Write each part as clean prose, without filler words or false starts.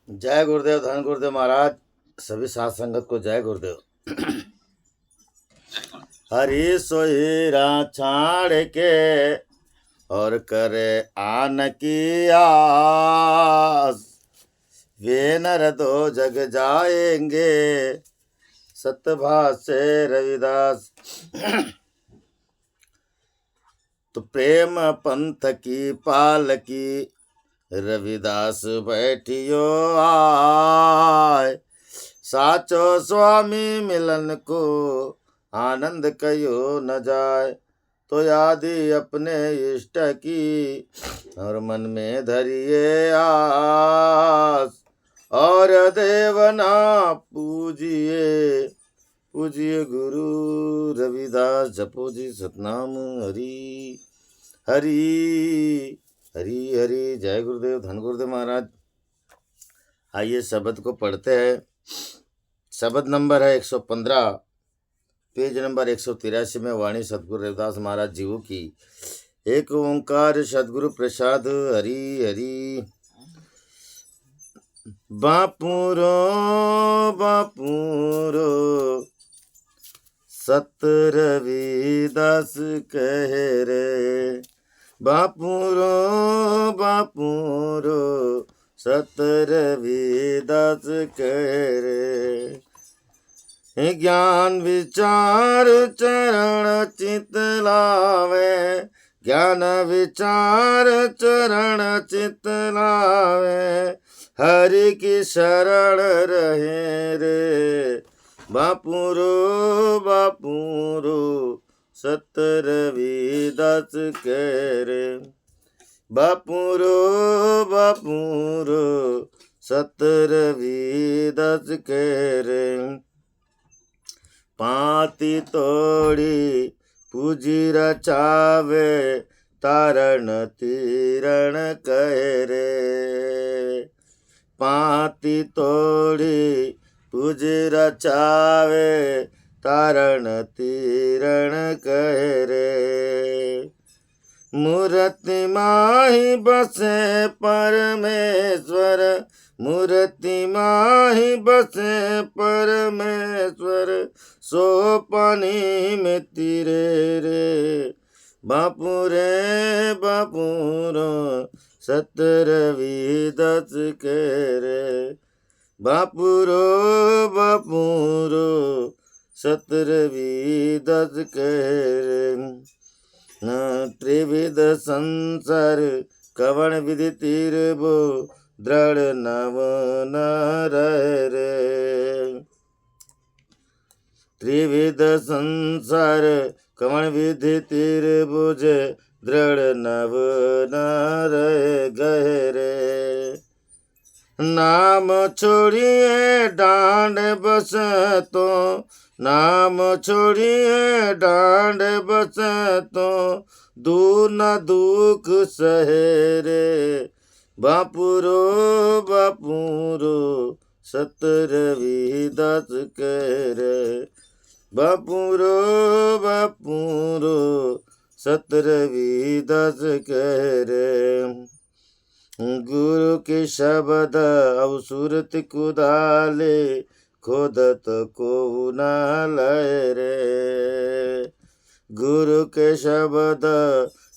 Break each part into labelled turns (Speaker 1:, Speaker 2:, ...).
Speaker 1: जय गुरुदेव, धन गुरुदेव महाराज, सभी साथ संगत को जय गुरुदेव। हरि सोईरा छाड़ के और करे आन की आस, वे नर दो जग जाएंगे सतभाषे रविदास। तो प्रेम पंथ की पालकी रविदास बैठियो आय, साचो स्वामी मिलन को आनंद कयो न जाए। तो यादी अपने इष्ट की और मन में धरिए आस, और देवना पूजिए पूजिए गुरु रविदास। जपो जी सतनाम हरि हरि हरि हरि। जय गुरुदेव, धन गुरुदेव महाराज। आइए शब्द को पढ़ते हैं। शब्द नंबर है 115, पेज नंबर 183 में वाणी सतगुरु रविदास महाराज जीवो की। एक ओंकार सतगुरु प्रसाद हरि हरि। बापूरो बापूरो सत रविदास कह रे, बापूरो बापूरो सत रविदास कह रे। ज्ञान विचार चरण चित लावे, ज्ञान विचार चरण चित लावे, हरि की शरण रहे रे। बापूरो बापूरो सत रविदास कह रे, बापूरो बापूरो सत रविदास कह रे। पाती तोड़ी पूजी रचावे, तारण तीरण कह रे। पाती तोड़ी पूजी रचावे, तारण तीरण कह रे। मूर्ति माही बसे परमेश्वर, मूर्ति माही बसे परमेश्वर, सो पानी में तीरे रे। बापू रे बापूरो सत रविदास कह रे, बापूरो बापूरो सत रविदास कह रे। त्रिविध संसार कवण विधि तीर बो, दृढ़ नव न रह रे। त्रिविध संसार कवण विधि तीर बुझे, दृढ़ नव न रह गए रे। नाम छोड़िए डांड बस तो, नाम छोड़िए डांड बस तो, दूर न दुख सहे रे। बापूरो बापूरो सत रविदास कह रे, बापूरो बापूरो सत रविदास कह रे। गुरु के शब्द अवसुरत कुदाले, खोदत को न लय रे। गुरु के शब्द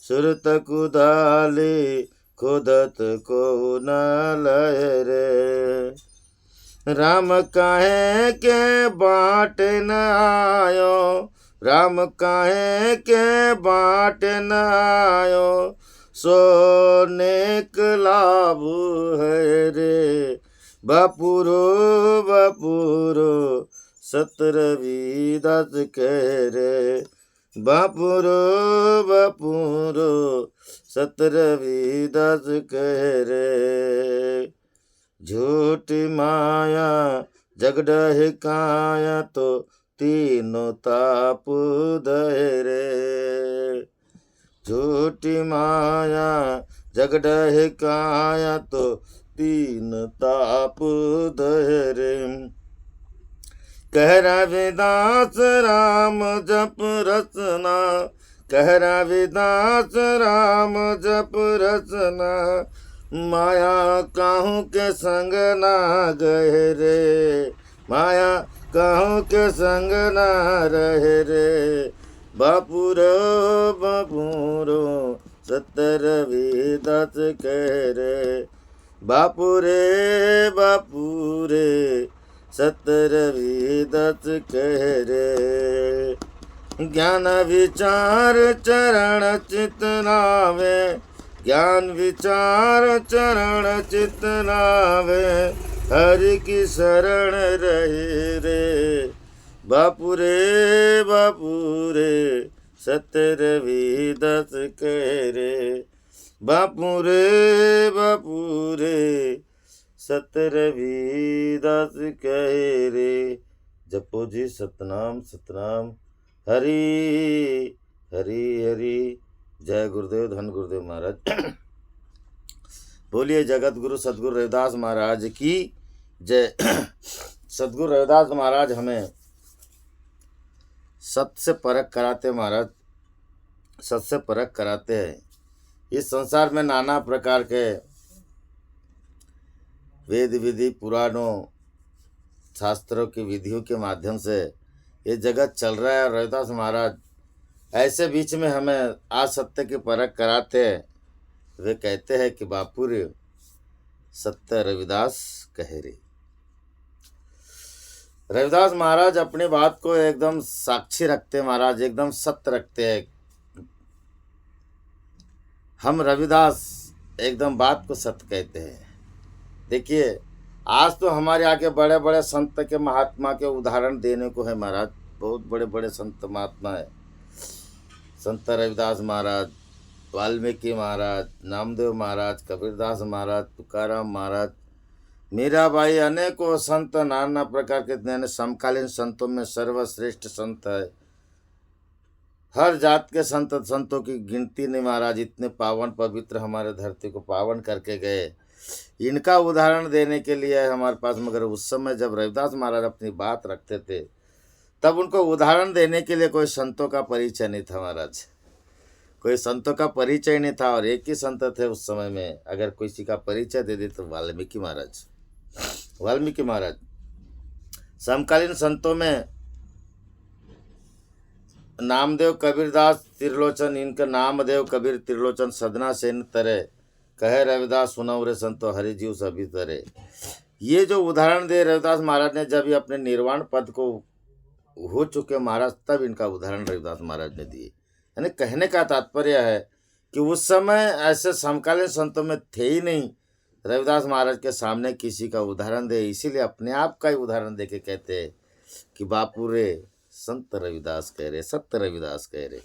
Speaker 1: सुरत कुदाले, खोदत को न लय रे। राम काहे के बाट न आयो, राम काहे के बाट न आयो, सोनेक लाभ है रे। बापूरो बापूरो सत रविदास कह रे, बापूरो बापूरो सत रविदास कह रे। झूठी माया जग डहकाया, तो तीनों ताप दे रे। झूठी माया जग डहकाया, तो तीन ताप दे रे। कह रविदास राम जप रसना, कह रविदास राम जप रसना, माया काहू के संग ना गए रे, माया काहू के संग ना रहे रे। बापू रो सत्य रविदास कह रे, बापू रे सत्य रविदास कह रे। ज्ञान विचार चरण चित नावे, ज्ञान विचार चरण चित नावे, हरि की शरण रहे रे। बापू रे सत्य रविदास कह रे, बापू रे सत्य रविदास कह रे। जपो जी सतनाम सतनाम, हरि हरि हरि। जय गुरुदेव, धन गुरुदेव महाराज। बोलिए जगत गुरु सदगुरु रविदास महाराज की जय। सदगुरु रविदास महाराज हमें सत्य से परख कराते महाराज, सत्य से परख कराते हैं। इस संसार में नाना प्रकार के वेद विधि पुराणों शास्त्रों की विधियों के माध्यम से ये जगत चल रहा है, और रविदास महाराज ऐसे बीच में हमें आज सत्य की परख कराते हैं। वे कहते हैं कि बापू रे सत्य रविदास कहे रे। रविदास महाराज अपनी बात को एकदम साक्षी रखते महाराज, एकदम सत्य रखते हैं। हम रविदास एकदम बात को सत्य कहते हैं। देखिए आज तो हमारे आगे बड़े बड़े संत के महात्मा के उदाहरण देने को है महाराज। बहुत बड़े बड़े संत महात्मा है, संत रविदास महाराज, वाल्मीकि महाराज, नामदेव महाराज, कबीरदास महाराज, तुकाराम महाराज, मीराबाई, अनेकों संत नाना प्रकार के समकालीन संतों में सर्वश्रेष्ठ संत है। हर जात के संतों की गिनती नहीं महाराज। इतने पावन पवित्र हमारे धरती को पावन करके गए। इनका उदाहरण देने के लिए है हमारे पास। मगर उस समय जब रविदास महाराज अपनी बात रखते थे तब उनको उदाहरण देने के लिए कोई संतों का परिचय नहीं था महाराज, कोई संतों का परिचय नहीं था। और एक ही संत थे उस समय में, अगर किसी का परिचय दे दे तो वाल्मीकि महाराज। वाल्मीकि महाराज समकालीन संतों में नामदेव, कबीरदास, त्रिलोचन, इनका नामदेव कबीर त्रिलोचन सदना सेन तरे, कहे रविदास सुनौ रे संतो हरि जीव सभी तरे। ये जो उदाहरण दे रविदास महाराज ने, जब ये अपने निर्वाण पद को हो चुके महाराज, तब इनका उदाहरण रविदास महाराज ने दिए। यानी कहने का तात्पर्य है कि उस समय ऐसे समकालीन संतों में थे ही नहीं रविदास महाराज के सामने किसी का उदाहरण दे, इसीलिए अपने आप का ही उदाहरण दे के कहते हैं कि बापू रे संत रविदास कह रहे, सत्य रविदास कह रहे।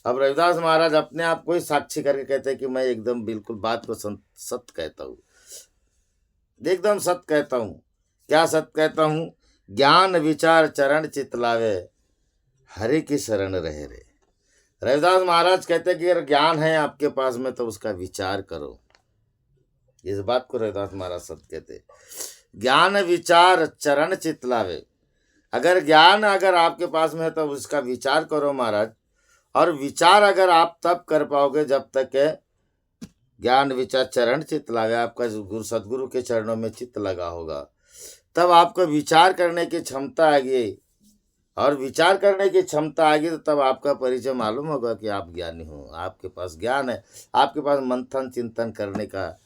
Speaker 1: अब रविदास महाराज अपने आप को ही साक्षी करके कहते हैं कि मैं एकदम बिल्कुल बात को सत्य कहता हूँ, एकदम सत्य कहता हूँ। क्या सत्य कहता हूँ? ज्ञान विचार चरण चित लावे, हरि की शरण रहे रे। रविदास महाराज कहते हैं कि अगर ज्ञान है आपके पास में तो उसका विचार करो। इस बात को रविदास महाराज सत्य कहते। ज्ञान विचार चरण चित लावे, अगर ज्ञान अगर आपके पास में है तो उसका विचार करो महाराज। और विचार अगर आप तब कर पाओगे जब तक ज्ञान विचार चरण चित्त लावे, आपका गुरु सदगुरु के चरणों में चित्त लगा होगा, तब आपको विचार करने की क्षमता आएगी। और विचार करने की क्षमता आएगी तो तब आपका परिचय मालूम होगा कि आप ज्ञानी हो, आपके पास ज्ञान है, आपके पास मंथन चिंतन करने का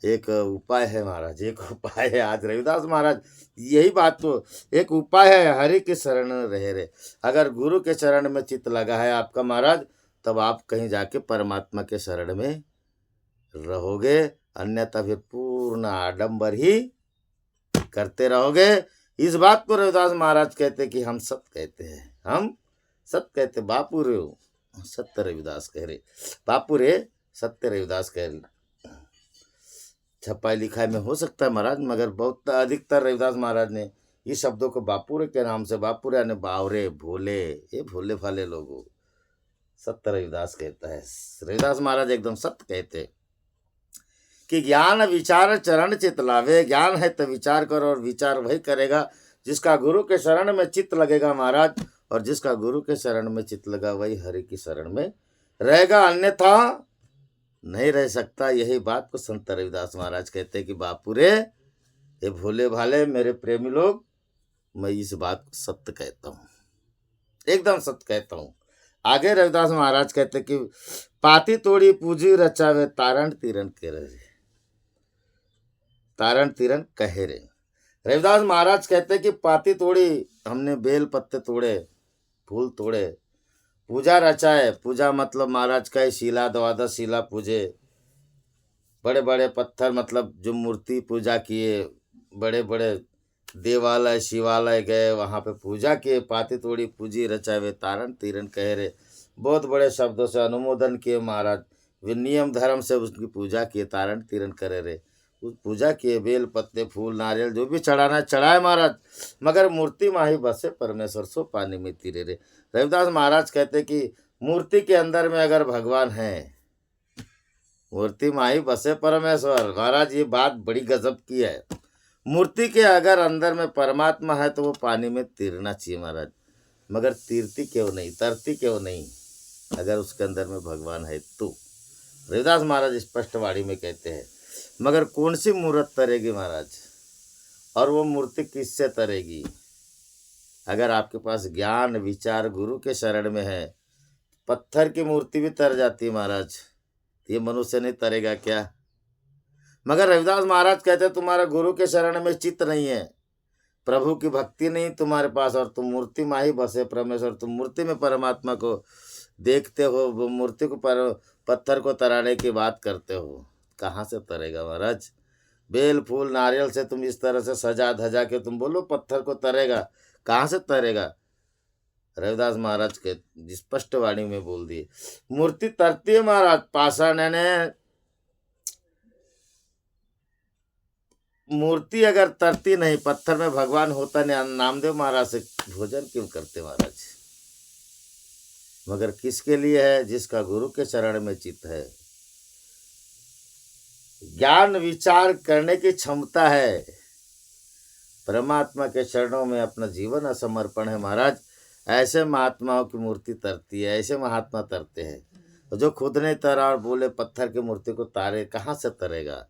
Speaker 1: एक उपाय है महाराज, एक उपाय है। आज रविदास महाराज यही बात तो एक उपाय है, हरि के शरण रहे रे। अगर गुरु के चरण में चित्त लगा है आपका महाराज, तब आप कहीं जाके परमात्मा के शरण में रहोगे, अन्यथा फिर पूर्ण आडंबर ही करते रहोगे। इस बात को रविदास महाराज कहते कि हम सत्य कहते हैं, हम सत्य कहते। बापू रे सत्य रविदास कह रहे, बापू रे सत्य रविदास कह रहे। छपाई लिखाई में हो सकता है महाराज, मगर बहुत अधिकतर रविदास महाराज ने इस शब्दों को बापूरे के नाम से, बापूरे यानी बावरे, भोले, ये भोले भाले लोगों, सत्य रविदास कहता है। रविदास महाराज एकदम सत्य कहते कि ज्ञान विचार चरण चित लावे। ज्ञान है तो विचार करो, और विचार वही करेगा जिसका गुरु के शरण में चित्त लगेगा महाराज। और जिसका गुरु के शरण में चित्त लगा वही हरि की शरण में रहेगा, अन्यथा नहीं रह सकता। यही बात को संत रविदास महाराज कहते हैं कि बापू रे, ये भोले भाले मेरे प्रेमी लोग, मैं इस बात को सत्य कहता हूँ, एकदम सत्य कहता हूँ। आगे रविदास महाराज कहते हैं कि पाती तोड़ी पूजी रचावे तारण तीरण के रहे, तारण तीरण कहे रे। रविदास महाराज कहते हैं कि पाती तोड़ी, हमने बेल पत्ते तोड़े, फूल तोड़े, पूजा रचाए, पूजा मतलब महाराज का शिला, द्वादश शिला पूजे, बड़े बड़े पत्थर मतलब जो मूर्ति पूजा किए, बड़े बड़े देवालय शिवालय गए, वहाँ पे पूजा किए, पाती तोड़ी पूजी रचावे तारण तीरण कह रहे, बहुत बड़े शब्दों से अनुमोदन किए महाराज, वे नियम धर्म से उसकी पूजा किए, तारण तीरण करे रहे, उस पूजा किए, बेल पत्ते फूल नारियल जो भी चढ़ाना चढ़ाए महाराज, मगर मूर्ति माही बसे परमेश्वर सो पानी में तीरे रे। रविदास महाराज कहते कि मूर्ति के अंदर में अगर भगवान है, मूर्ति माही बसे परमेश्वर। महाराज ये बात बड़ी गजब की है। मूर्ति के अगर अंदर में परमात्मा है तो वो पानी में तीरना चाहिए महाराज, मगर तीरती क्यों नहीं, तरती क्यों नहीं, अगर उसके अंदर में भगवान है तो। रविदास महाराज स्पष्ट वाणी में कहते हैं, मगर कौन सी मूर्त तरेगी महाराज, और वो मूर्ति किससे तरेगी? अगर आपके पास ज्ञान विचार गुरु के शरण में है, पत्थर की मूर्ति भी तर जाती है महाराज, ये मनुष्य नहीं तरेगा क्या? मगर रविदास महाराज कहते हैं तुम्हारा गुरु के शरण में चित्त नहीं है, प्रभु की भक्ति नहीं तुम्हारे पास, और तुम मूर्ति में ही बसे परमेश्वर, तुम मूर्ति में परमात्मा को देखते हो, वो मूर्ति को पत्थर को तराने की बात करते हो, कहाँ से तरेगा महाराज? बेल फूल नारियल से तुम इस तरह से सजा धजा के तुम बोलो पत्थर को तरेगा, कहाँ से तरेगा? रविदास महाराज के स्पष्ट वाणी में बोल दिए, मूर्ति तरती है महाराज, पाषाण ने मूर्ति अगर तरती नहीं, पत्थर में भगवान होता नहीं, नामदेव महाराज से भोजन क्यों करते महाराज? मगर किसके लिए है? जिसका गुरु के शरण में चित्त है, ज्ञान विचार करने की क्षमता है, परमात्मा के चरणों में अपना जीवन समर्पण है महाराज, ऐसे महात्माओं की मूर्ति तरती है, ऐसे महात्मा तरते हैं। जो खुद नहीं तरा और बोले पत्थर की मूर्ति को तारे, कहाँ से तरेगा?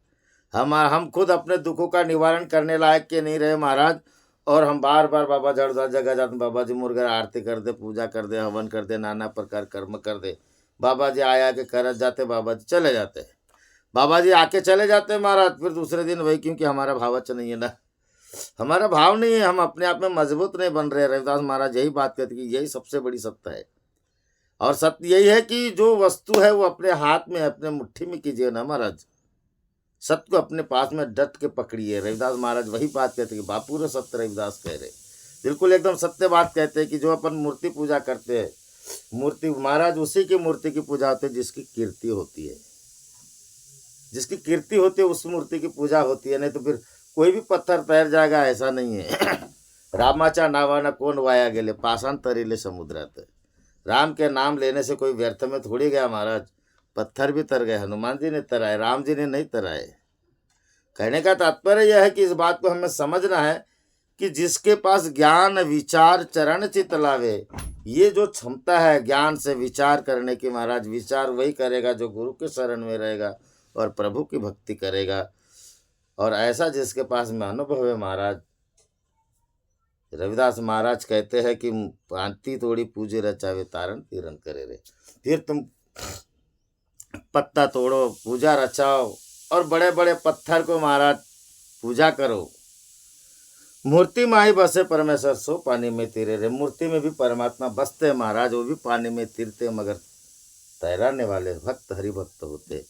Speaker 1: हम खुद अपने दुखों का निवारण करने लायक के नहीं रहे महाराज, और हम बार बार बाबा जड़ जगह जाते, बाबा जी मुर्गर आरती कर दे, पूजा कर दे, हवन कर दे, नाना प्रकार कर्म कर दे, बाबा जी आया के कर जाते, बाबा जी चले जाते, बाबा जी आके चले जाते महाराज, फिर दूसरे दिन वही, क्योंकि हमारा भावच नहीं है ना, हमारा भाव नहीं है, हम अपने आप में मजबूत नहीं बन रहे। रविदास महाराज यही बात कहते कि यही सबसे बड़ी सत्य है, और सत्य यही है कि जो वस्तु है वो अपने हाथ में, अपने मुट्ठी में कीजिए ना महाराज, सत्य को अपने पास में डट के पकड़िए। रविदास महाराज वही बात कहते कि बापू रे सत्य रविदास कह रहे, बिल्कुल एकदम सत्य बात कहते हैं कि जो अपन मूर्ति पूजा करते हैं, मूर्ति महाराज उसी की मूर्ति की पूजा होती है जिसकी कीर्ति होती है, जिसकी कीर्ति होती है उस मूर्ति की पूजा होती है, नहीं तो फिर कोई भी पत्थर तैर जाएगा ऐसा नहीं है। रामाचा नावाना कौन वाया गेले, पाषाण तरीले समुद्रात। राम के नाम लेने से कोई व्यर्थ में थोड़ी गया महाराज, पत्थर भी तर गए, हनुमान जी ने तराए, राम जी ने नहीं तराए। कहने का तात्पर्य यह है कि इस बात को हमें समझना है कि जिसके पास ज्ञान विचार चरण चित लावे, ये जो क्षमता है ज्ञान से विचार करने की महाराज, विचार वही करेगा जो गुरु के शरण में रहेगा और प्रभु की भक्ति करेगा, और ऐसा जिसके पास में अनुभव है महाराज। रविदास महाराज कहते हैं कि पाती तोड़ी पूजे रचावे तारण तीरण करे रे। फिर तुम पत्ता तोड़ो, पूजा रचाओ, और बड़े बड़े पत्थर को महाराज पूजा करो, मूर्ति माही बसे परमेश्वर सो पानी में तीरे रे। मूर्ति में भी परमात्मा बसते हैं महाराज, वो भी पानी में तीरते, मगर तैराने वाले भक्त हरि भक्त होते।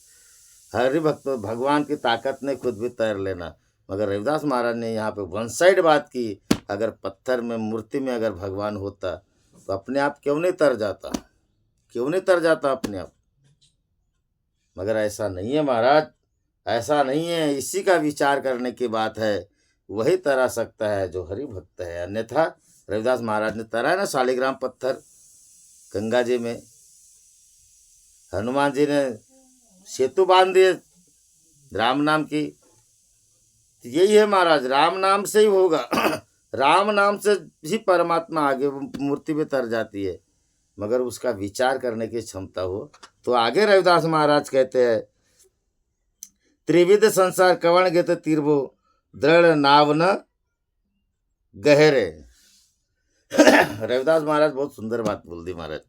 Speaker 1: हरि भक्त भगवान की ताकत ने खुद भी तैर लेना, मगर रविदास महाराज ने यहाँ पे वन साइड बात की, अगर पत्थर में मूर्ति में अगर भगवान होता तो अपने आप क्यों नहीं तर जाता, क्यों नहीं तर जाता अपने आप? मगर ऐसा नहीं है महाराज, ऐसा नहीं है। इसी का विचार करने की बात है, वही तरा सकता है जो हरि भक्त है, अन्यथा रविदास महाराज ने तरा है ना शालिग्राम पत्थर गंगा जी में, हनुमान जी ने सेतु बांध दिए राम नाम की। यही है महाराज, राम नाम से ही होगा। राम नाम से ही परमात्मा आगे मूर्ति में तर जाती है, मगर उसका विचार करने की क्षमता हो तो आगे रविदास महाराज कहते हैं त्रिविध संसार कवण गत तीरबो दृढ़ नाव न गहरे। रविदास महाराज बहुत सुंदर बात बोल दी महाराज।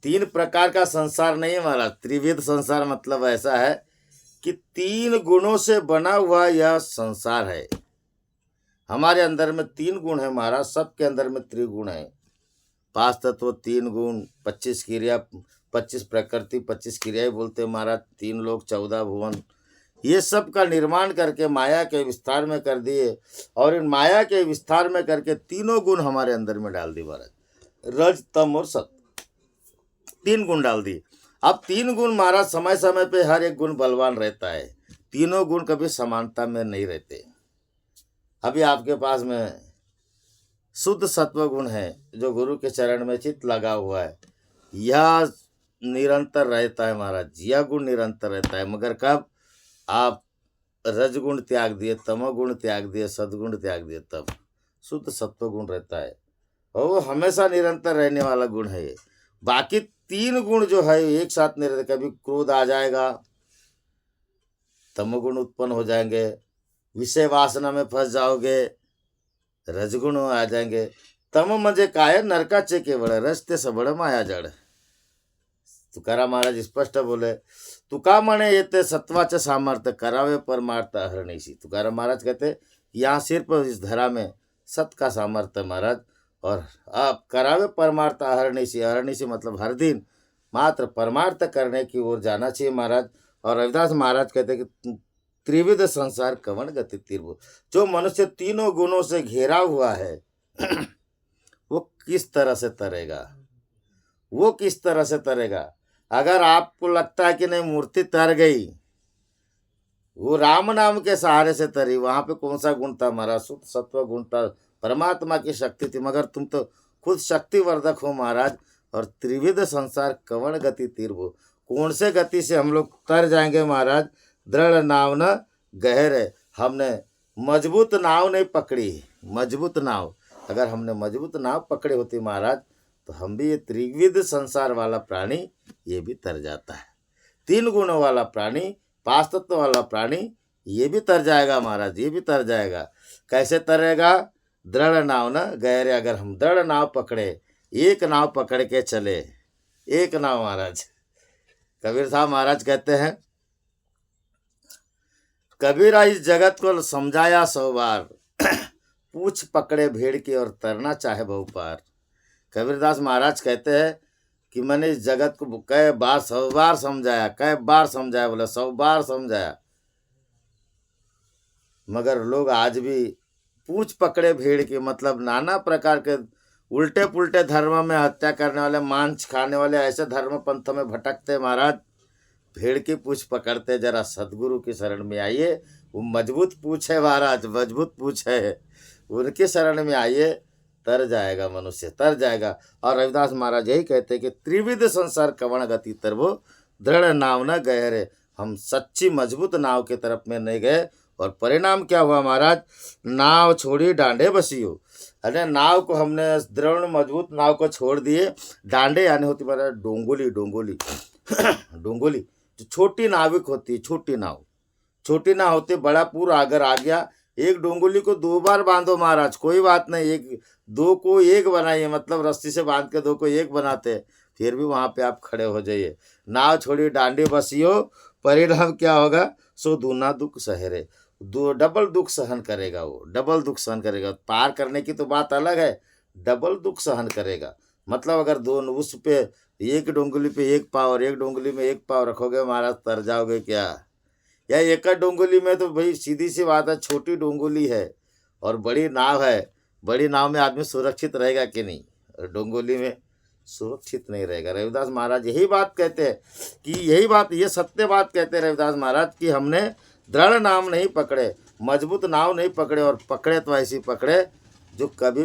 Speaker 1: तीन प्रकार का संसार नहीं है महाराज, त्रिविध संसार मतलब ऐसा है कि तीन गुणों से बना हुआ यह संसार है। हमारे अंदर में तीन गुण है महाराज, सबके अंदर में त्रिगुण है। 5 तत्व, 3 गुण, 25 क्रिया, 25 प्रकृति, 25 क्रियाएं बोलते हैं महाराज, 3 लोग, 14 भुवन, ये सब का निर्माण करके माया के विस्तार में कर दिए। और इन माया के विस्तार में करके तीनों गुण हमारे अंदर में डाल दिए महाराज, रज, तम और सत्य, 3 गुण डाल दिए। अब 3 गुण महाराज समय समय पे हर एक गुण बलवान रहता है, तीनों गुण कभी समानता में नहीं रहते। अभी आपके पास में शुद्ध सत्व गुण है जो गुरु के चरण में चित्त लगा हुआ है, यह निरंतर रहता है महाराज, यह गुण निरंतर रहता है। मगर कब आप रजगुण त्याग दिए, तमोगुण त्याग दिए, सद्गुण त्याग दिए, तब शुद्ध सत्व गुण रहता है और वो हमेशा निरंतर रहने वाला गुण है ये। बाकी 3 गुण जो है एक साथ नहीं रहते, कभी क्रोध आ जाएगा, तमोगुण उत्पन्न हो जाएंगे, विषय वासना में फंस जाओगे, रजगुण आ जाएंगे। तम म्हणजे काय नरकाचे केवळ, रस्ते सबळ माया जड। तुकाराम महाराज स्पष्ट बोले, तुका म्हणे येते सत्वाचे सामर्थ्य, करावे परमार्थ अहरणीसी। तुकाराम महाराज कहते यहाँ सिर्फ इस धरा में सत का सामर्थ्य महाराज, और आप करावे परमार्थ अहरणीसी। अहरणीसी मतलब हर दिन मात्र परमार्थ करने की ओर जाना चाहिए महाराज। और रविदास महाराज कहते कि त्रिविध संसार कवण गति तीर्भु, जो मनुष्य तीनों गुणों से घेरा हुआ है वो किस तरह से तरेगा, वो किस तरह से तरेगा। अगर आपको लगता है कि नहीं मूर्ति तर गई, वो राम नाम के सहारे से तरी, वहां पे कौन सा गुण था महाराज, शुद्ध सत्व गुण था, परमात्मा की शक्ति थी। मगर तुम तो खुद शक्तिवर्धक हो महाराज। और त्रिविध संसार कवण गति तीर्भु, कौन से गति से हम लोग तर जाएंगे महाराज। दृढ़ नाव न गहरे, हमने मजबूत नाव नहीं पकड़ी, मजबूत नाव, अगर हमने मजबूत नाव पकड़ी होती महाराज तो हम भी ये त्रिविध संसार वाला प्राणी ये भी तर जाता है। 3 गुणों वाला प्राणी, 5 तत्व वाला प्राणी ये भी तर जाएगा महाराज, ये भी तर जाएगा। कैसे तरेगा, दृढ़ नाव न गहरे, अगर हम दृढ़ नाव पकड़े, एक नाव पकड़ के चले, एक नाव महाराज। कबीर साहब महाराज कहते हैं, कबीरा इस जगत को समझाया 100 बार, पूछ पकड़े भेड़ की और तरना चाहे बहु पार। कबीरदास महाराज कहते हैं कि मैंने इस जगत को कई बार 100 बार समझाया, कई बार समझाया, बोला 100 बार समझाया, मगर लोग आज भी पूछ पकड़े भेड़ की, मतलब नाना प्रकार के उल्टे पुल्टे धर्म में हत्या करने वाले, मांस खाने वाले, ऐसे धर्म पंथ में भटकते महाराज। भेड़ की पूछ पकड़ते, जरा सदगुरु की शरण में आइए, वो मजबूत पूछ है महाराज, मजबूत पूछ है, उनके शरण में आइए, तर जाएगा मनुष्य, तर जाएगा। और रविदास महाराज यही कहते हैं कि त्रिविध संसार कवण गति तरबो, दृढ़ नाव न गहरे, हम सच्ची मजबूत नाव के तरफ में नहीं गए। और परिणाम क्या हुआ महाराज, नाव छोड़ी डांडे बसियो। अरे नाव को हमने दृढ़ मजबूत नाव को छोड़ दिए, डांडे यानी होती महाराज डोंगोली, डोंगोली डोंगोली जो छोटी नाविक होती है, छोटी नाव, छोटी नाव होती, बड़ा पूर अगर आ गया, एक डोंगुली को 2 बार बांधो महाराज, कोई बात नहीं, एक 2 को 1 बनाइए, मतलब रस्सी से बांध के 2 को 1 बनाते, फिर भी वहां पे आप खड़े हो जाइए। नाव छोड़ी डांडी बसियो, परिणाम क्या होगा, सो दूना दुख सहरे, डबल दुख सहन करेगा, वो डबल दुख सहन करेगा। पार करने की तो बात अलग है, डबल दुख सहन करेगा। मतलब अगर दोनों उस पे एक डोंगुली पे 1 पाव और एक डोंगुली में 1 पाव रखोगे महाराज, तर जाओगे क्या। या एक डोंगुली में तो भाई सीधी सी बात है, छोटी डोंगुली है और बड़ी नाव है, बड़ी नाव में आदमी सुरक्षित रहेगा कि नहीं, डोंगुली में सुरक्षित नहीं रहेगा। रविदास महाराज यही बात कहते हैं कि यही बात, ये सत्य बात कहते हैं रविदास महाराज कि हमने दृढ़ नाव नहीं पकड़े, मजबूत नाव नहीं पकड़े, और पकड़े तो ऐसी पकड़े जो कभी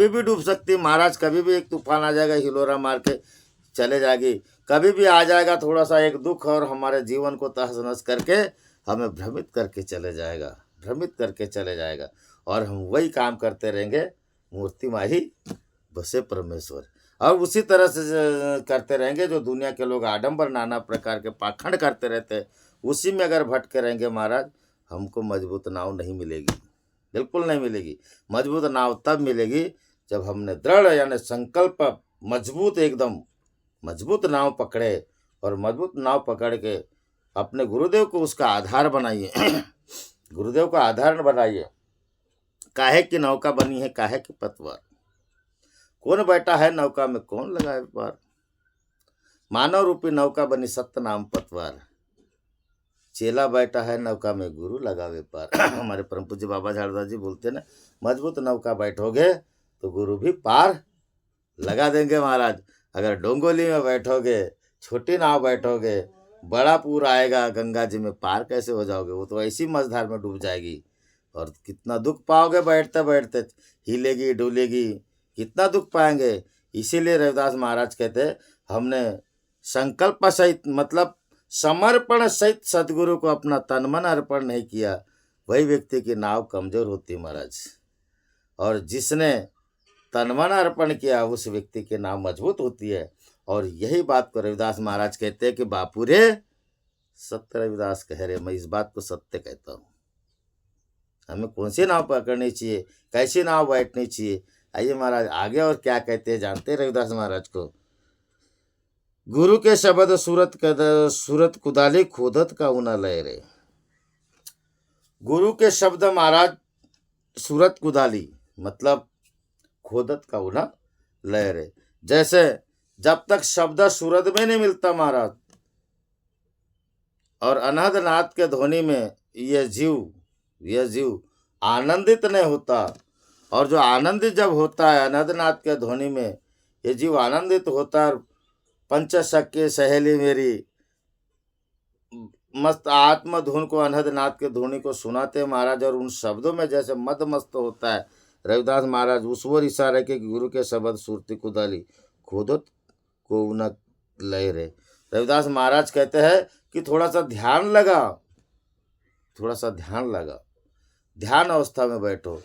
Speaker 1: भी डूब सकती है महाराज। कभी भी एक तूफान आ जाएगा, हिलोरा मार के चले जाएगी, कभी भी आ जाएगा थोड़ा सा एक दुख और हमारे जीवन को तहस नहस करके हमें भ्रमित करके चले जाएगा, भ्रमित करके चले जाएगा। और हम वही काम करते रहेंगे, मूर्ति माही बसे परमेश्वर। और उसी तरह से करते रहेंगे जो दुनिया के लोग आडंबर नाना प्रकार के पाखंड करते रहते हैं, उसी में अगर भटके रहेंगे महाराज, हमको मजबूत नाव नहीं मिलेगी, बिल्कुल नहीं मिलेगी। मजबूत नाव तब मिलेगी जब हमने दृढ़ यानी संकल्प मजबूत, एकदम मजबूत नाव पकड़े, और मजबूत नाव पकड़ के अपने गुरुदेव को उसका आधार बनाइए गुरुदेव का आधार बनाइए। काहे की नौका बनी है, काहे की पतवार, कौन बैठा है नौका में, कौन लगाए पार, मानव रूपी नौका बनी सत्य नाम पतवार, चेला बैठा है नौका में गुरु लगावे पार हमारे परम पूज्य बाबा झाड़दास जी बोलते ना, मजबूत नौका बैठोगे तो गुरु भी पार लगा देंगे महाराज। अगर डोंगोली में बैठोगे, छोटी नाव बैठोगे, बड़ा पूर आएगा गंगा जी में, पार कैसे हो जाओगे, वो तो ऐसी मझधार में डूब जाएगी, और कितना दुख पाओगे, बैठते बैठते हिलेगी डुलेगी, कितना दुख पाएंगे। इसीलिए रविदास महाराज कहते, हमने संकल्प सहित मतलब समर्पण सहित सदगुरु को अपना तन मन अर्पण नहीं किया, वही व्यक्ति की नाव कमजोर होती महाराज, और जिसने तन मन अर्पण किया उस व्यक्ति की नाव मजबूत होती है। और यही बात को रविदास महाराज कहते हैं कि बापू रे सत्य, रविदास कह रहे, मैं इस बात को सत्य कहता हूँ। हमें कौन सी नाव पकड़नी चाहिए, कैसी नाव बैठनी चाहिए, आइए महाराज आगे और क्या कहते हैं जानते हैं रविदास महाराज को। गुरु के शब्द सूरत कुदाली खोदत का उना लय रे। गुरु के शब्द महाराज सूरत कुदाली मतलब खोदत का उना लय रे। जैसे जब तक शब्द सूरत में नहीं मिलता महाराज, और अनहद नाद के ध्वनि में यह जीव आनंदित नहीं होता, और जो आनंदित जब होता है अनहद नाद के ध्वनि में, ये जीव आनंदित होता है। पंचशक्य सहेली मेरी मस्त आत्म धुन को, अनहद नाद के ध्वनि को सुनाते महाराज, और उन शब्दों में जैसे मद मस्त होता है रविदास महाराज, उस ओर इशारा के गुरु के शब्द सुरती कुदाली खोदत को न लय रे। रविदास महाराज कहते हैं कि थोड़ा सा ध्यान लगा, ध्यान अवस्था में बैठो,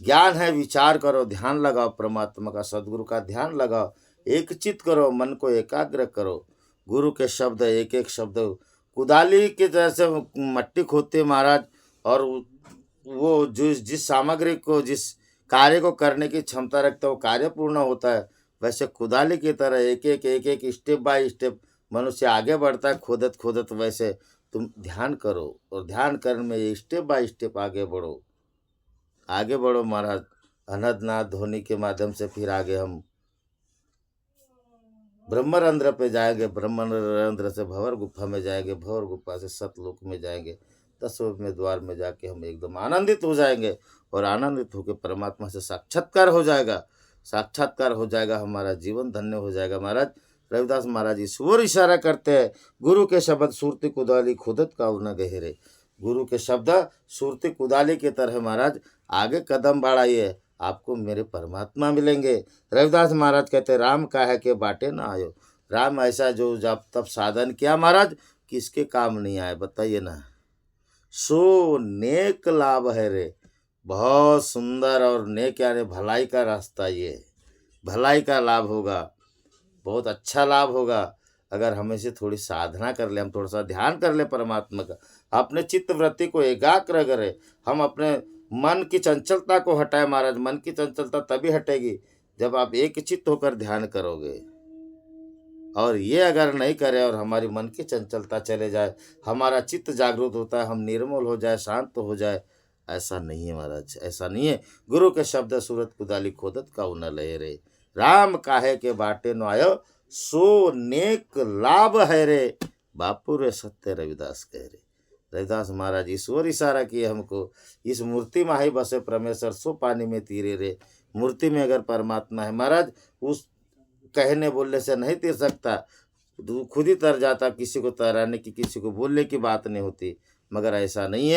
Speaker 1: ज्ञान है विचार करो, ध्यान लगाओ, परमात्मा का सदगुरु का ध्यान लगाओ, एक चित करो, मन को एकाग्र करो। गुरु के शब्द एक एक शब्द कुदाली के जैसे मट्टी खोदते महाराज, और वो जिस सामग्री को, जिस कार्य को करने की क्षमता रखता है वो कार्य पूर्ण होता है। वैसे कुदाली की तरह एक एक स्टेप बाय स्टेप मनुष्य आगे बढ़ता है, खोदत वैसे तुम ध्यान करो, और ध्यान करने में स्टेप बाय स्टेप आगे बढ़ो महाराज। अनहदनाद ध्वनि के माध्यम से फिर आगे हम ब्रह्मरंध्र पे जाएंगे, ब्रह्मरंध्र से भंवर गुफा में जाएंगे, भंवर गुफा से सतलोक में जाएंगे, 10वें द्वार में जाके हम एकदम आनंदित हो जाएंगे, और आनंदित होकर परमात्मा से साक्षात्कार हो जाएगा, हमारा जीवन धन्य हो जाएगा महाराज। रविदास महाराज इस ओर इशारा करते हैं, गुरु के शब्द सुरती कुदाली खोदत का न गहरे। गुरु के शब्द सुरती कुदाली की तरह महाराज आगे कदम बढ़ाइए, आपको मेरे परमात्मा मिलेंगे। रविदास महाराज कहते, राम काहे के बाटे ना आयो। राम ऐसा जो जब तब साधन किया महाराज, किसके काम नहीं आए बताइए ना। सो नेक लाभ है रे, बहुत सुंदर और नेक यानी भलाई का रास्ता, ये भलाई का लाभ होगा, बहुत अच्छा लाभ होगा अगर हमें से थोड़ी साधना कर ले, हम थोड़ा सा ध्यान कर ले परमात्मा का, अपने चित्त वृत्ति को एकाग्र करें, हम अपने मन की चंचलता को हटाए महाराज। मन की चंचलता तभी हटेगी जब आप एक चित्त होकर ध्यान करोगे, और ये अगर नहीं करें और हमारी मन की चंचलता चले जाए, हमारा चित्त जागृत होता है, हम निर्मल हो जाए, शांत हो जाए, ऐसा नहीं है महाराज, ऐसा नहीं है। गुरु के शब्द सूरत कुदाली खोदत का उन लय रे। राम काहे के बाटे न आयो, सो नेक लाभ है रे। बापू रे सत्य रविदास कह रे। रविदास महाराज ईश्वर इशारा किए हमको, इस मूर्ति में ही बसे परमेश्वर, सो पानी में तीरे रे। मूर्ति में अगर परमात्मा है महाराज, उस कहने बोलने से नहीं तीर सकता, खुद ही तर जाता। किसी को तैराने की, किसी को बोलने की बात नहीं होती, मगर ऐसा नहीं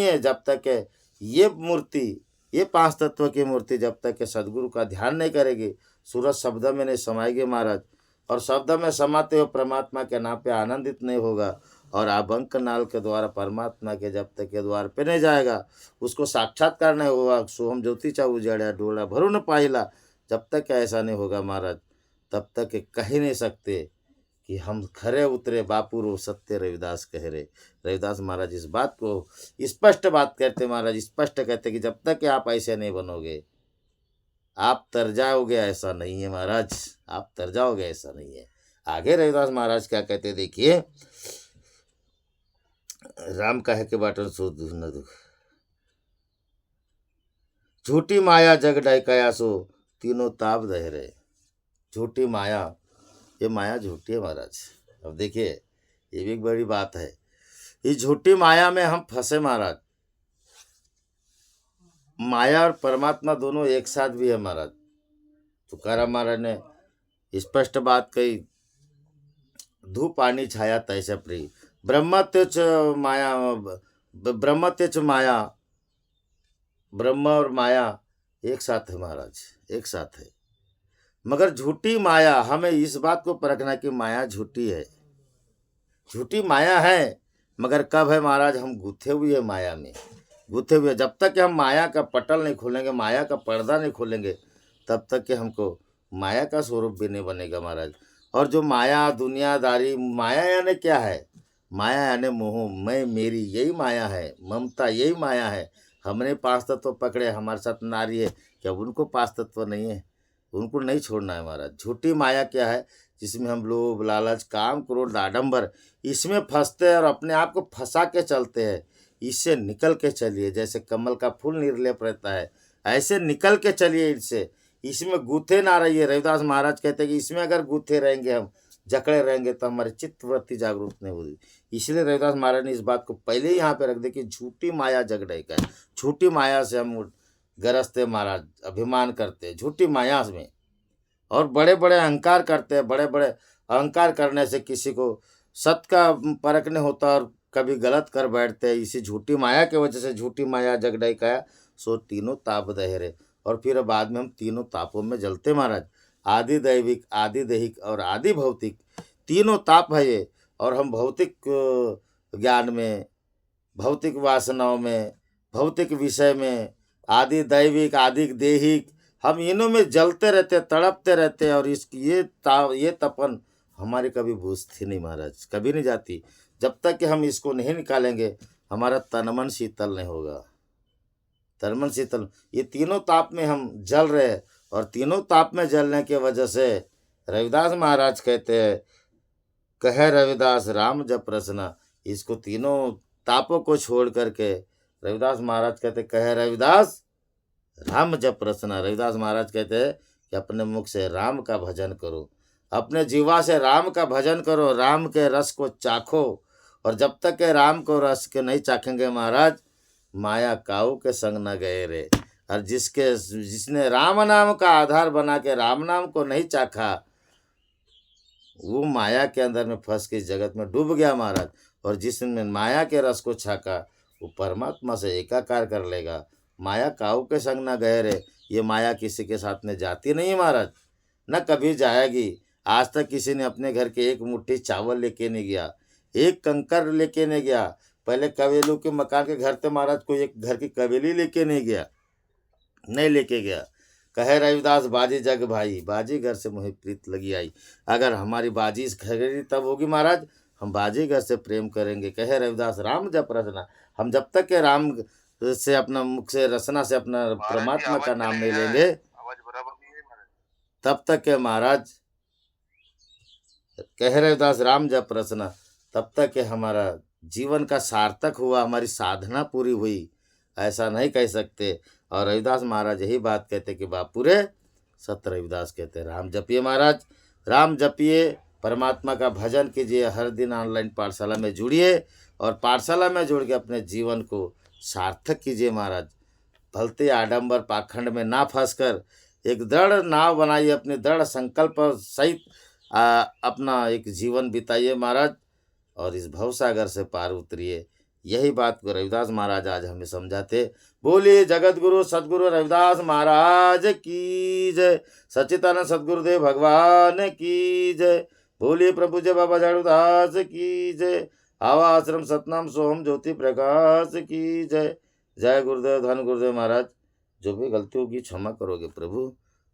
Speaker 1: है। जब तक ये मूर्ति, ये 5 तत्व की मूर्ति जब तक के सदगुरु का ध्यान नहीं करेगी, सूरज शब्द में नहीं समाएगी महाराज, और शब्द में समाते हो परमात्मा के नाम पे आनंदित नहीं होगा, और अभंक नाल के द्वारा परमात्मा के जब तक के द्वार पे नहीं जाएगा, उसको साक्षात्कार नहीं होगा। सोहम ज्योति चा उजड़िया, डोला भरू न पाइला, जब तक ऐसा नहीं होगा महाराज, तब तक ये कह ही नहीं सकते कि हम खरे उतरे बापू रो सत्य, रविदास कह रहे। रविदास महाराज इस बात को स्पष्ट बात कहते महाराज, स्पष्ट कहते कि जब तक कि आप ऐसे नहीं बनोगे आप तर जाओगे, ऐसा नहीं है महाराज, आप तर जाओगे ऐसा नहीं है। आगे रविदास महाराज क्या कहते देखिए, राम कहे के बाटन सो दुख न दुख, झूठी माया जग डैकाया सो तीनों ताप दह रहे। झूठी माया, ये माया झूठी है महाराज। अब देखिए ये भी एक बड़ी बात है, इस झूठी माया में हम फंसे महाराज। माया और परमात्मा दोनों एक साथ भी है महाराज। तुकाराम महाराज ने स्पष्ट बात कही, धूप पानी छाया तैसे प्रिय, ब्रह्मत्यच माया, ब्रह्मत्यच माया, ब्रह्म और माया एक साथ है महाराज, एक साथ है। मगर झूठी माया, हमें इस बात को परखना कि माया झूठी है, झूठी माया है। मगर कब है महाराज, हम गुथे हुए हैं माया में, गुथे हुए। जब तक कि हम माया का पटल नहीं खोलेंगे, माया का पर्दा नहीं खोलेंगे, तब तक कि हमको माया का स्वरूप भी नहीं बनेगा महाराज। और जो माया दुनियादारी, माया यानी क्या है, माया यानी मोह, मैं मेरी, यही माया है। ममता यही माया है। हमने पांच तत्व पकड़े, हमारे साथ नारी है, क्या उनको पांच तत्व नहीं है? उनको नहीं छोड़ना है महाराज। झूठी माया क्या है, जिसमें हम लोभ लालच काम क्रोध आडंबर इसमें फंसते हैं और अपने आप को फंसा के चलते हैं। इससे निकल के चलिए, जैसे कमल का फूल निर्लेप रहता है, ऐसे निकल के चलिए इससे। इसमें गूथे ना रहिए। रविदास महाराज कहते हैं कि इसमें अगर गूथे रहेंगे, हम जकड़े रहेंगे, तो हमारी चित्तवृत्ति जागरूक नहीं होगी। इसलिए रविदास महाराज ने इस बात को पहले ही यहाँ पे रख दिया कि झूठी माया जग डैका है। झूठी माया से हम गरजते महाराज, अभिमान करते हैं झूठी माया में, और बड़े बड़े अहंकार करते हैं। बड़े बड़े अहंकार करने से किसी को सत्य का परख नहीं होता और कभी गलत कर बैठते हैं। इसी झूठी माया की वजह से, झूठी माया जग डैकाया सो तीनों ताप दहरे। और फिर बाद में हम तीनों तापों में जलते महाराज। आदि दैविक, आदि दैहिक और आदि भौतिक, तीनों ताप है ये। और हम भौतिक ज्ञान में, भौतिक वासनाओं में, भौतिक विषय में, आदि दैविक आदि देहिक, हम इनों में जलते रहते, तड़पते रहते। और ये तपन हमारी कभी बुझती नहीं महाराज, कभी नहीं जाती। जब तक कि हम इसको नहीं निकालेंगे, हमारा तन मन शीतल नहीं होगा। तन मन शीतल, ये तीनों ताप में हम जल रहे हैं। और तीनों ताप में जलने की वजह से रविदास महाराज कहते हैं, कहे रविदास राम जप रसना। इसको तीनों तापों को छोड़ करके रविदास महाराज कहते, कहे रविदास राम जप रसना। रविदास महाराज कहते हैं कि अपने मुख से राम का भजन करो, अपने जीवा से राम का भजन करो, राम के रस को चाखो। और जब तक के राम को रस के नहीं चाखेंगे महाराज, माया काऊ के संग न गए रे। और जिसने राम नाम का आधार बना के राम नाम को नहीं चाखा, वो माया के अंदर में फंस के जगत में डूब गया महाराज। और जिसने माया के रस को छाका, वो परमात्मा से एकाकार कर लेगा। माया काऊ के संग न गए रे। ये माया किसी के साथ में जाती नहीं महाराज, न कभी जाएगी। आज तक किसी ने अपने घर के एक मुट्ठी चावल लेके नहीं गया, एक कंकर लेके नहीं गया। पहले कवेलू के मकान के घर थे महाराज, कोई एक घर की कवेली लेके नहीं गया, नहीं लेके गया। कहे रविदास बाजी जग भाई, बाजी घर से मुझे प्रीत लगी आई। अगर हमारी बाजी खरीदी तब होगी महाराज, हम बाजीगर से प्रेम करेंगे। कहे रविदास राम जप रचना। हम जब तक के राम से अपना मुख से रचना से अपना परमात्मा का नाम नहीं लेंगे, तब तक के महाराज, कह रविदास राम जप रचना, तब तक के हमारा जीवन का सार्थक हुआ, हमारी साधना पूरी हुई, ऐसा नहीं कह सकते। और रविदास महाराज यही बात कहते कि बापूरे सत रविदास कहते राम जपिए महाराज, राम जपिए, परमात्मा का भजन कीजिए। हर दिन ऑनलाइन पाठशाला में जुड़िए और पाठशाला में जुड़ के अपने जीवन को सार्थक कीजिए महाराज। भलते आडंबर पाखंड में ना फंसकर एक दृढ़ नाव बनाइए, अपने दृढ़ संकल्प सहित अपना एक जीवन बिताइए महाराज, और इस भवसागर से पार उतरिए। यही बात को रविदास महाराज आज हमें समझाते। बोलिए जगत गुरु सदगुरु रविदास महाराज की जय, सच्चिदानंद सदगुरुदेव भगवान की जय। बोलिए प्रभु जय बाबा झाड़ूदास की जय। आवा आश्रम सतनाम सोहम ज्योति प्रकाश की जय। जय गुरुदेव, धन गुरुदेव महाराज। जो भी गलती होगी क्षमा करोगे प्रभु।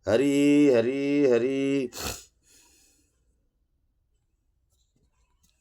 Speaker 1: हरि हरि हरि।